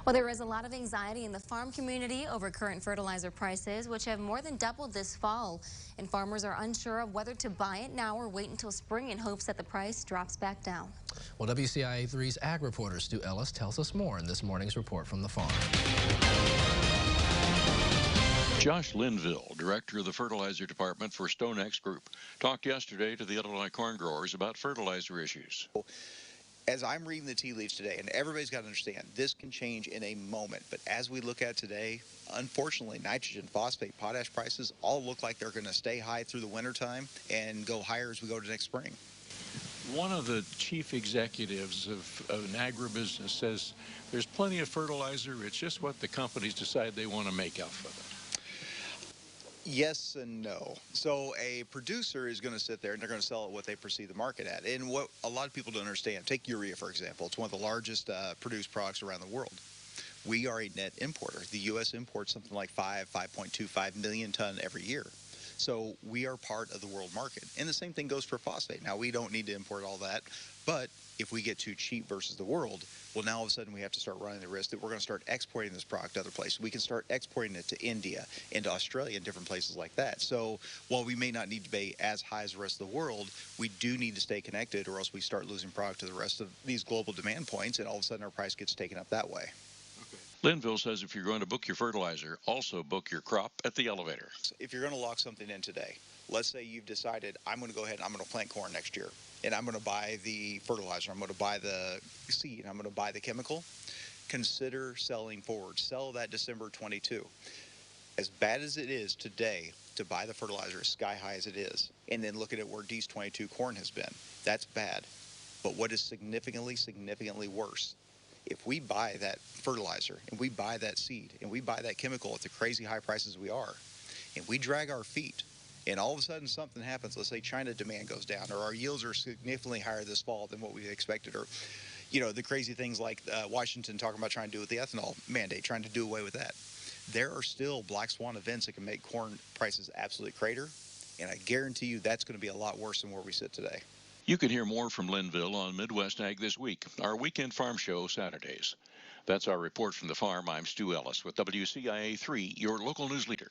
Well, there is a lot of anxiety in the farm community over current fertilizer prices, which have more than doubled this fall. And farmers are unsure of whether to buy it now or wait until spring in hopes that the price drops back down. Well, WCIA3's ag reporter Stu Ellis tells us more in this morning's report from the farm. Josh Linville, director of the fertilizer department for StoneX Group, talked yesterday to the Illinois corn growers about fertilizer issues. As I'm reading the tea leaves today, and everybody's got to understand, this can change in a moment. But as we look at today, unfortunately, nitrogen, phosphate, potash prices all look like they're going to stay high through the wintertime and go higher as we go to next spring. One of the chief executives of an agribusiness says there's plenty of fertilizer. It's just what the companies decide they want to make off of it. Yes and no. So a producer is going to sit there and they're going to sell it what they perceive the market at. And what a lot of people don't understand, take urea, for example. It's one of the largest produced products around the world. We are a net importer. The U.S. imports something like 5.25 million ton every year. So we are part of the world market. And the same thing goes for phosphate. Now, we don't need to import all that, but if we get too cheap versus the world, well, now all of a sudden we have to start running the risk that we're going to start exporting this product to other places. We can start exporting it to India and to Australia and different places like that. So while we may not need to be as high as the rest of the world, we do need to stay connected or else we start losing product to the rest of these global demand points, and all of a sudden our price gets taken up that way. Linville says if you're going to book your fertilizer, also book your crop at the elevator. If you're going to lock something in today, let's say you've decided I'm going to go ahead and I'm going to plant corn next year, and I'm going to buy the fertilizer, I'm going to buy the seed, I'm going to buy the chemical, consider selling forward. Sell that December 22. As bad as it is today to buy the fertilizer, as sky high as it is, and then look at it where D's 22 corn has been, that's bad. But what is significantly worse, if we buy that fertilizer and we buy that seed and we buy that chemical at the crazy high prices we are, and we drag our feet, and all of a sudden something happens, let's say China demand goes down, or our yields are significantly higher this fall than what we expected, or the crazy things like Washington talking about trying to do with the ethanol mandate, trying to do away with that. There are still black swan events that can make corn prices absolutely crater, and I guarantee you that's going to be a lot worse than where we sit today. You can hear more from Linville on Midwest Ag This Week, our weekend farm show Saturdays. That's our report from the farm. I'm Stu Ellis with WCIA 3, your local news leader.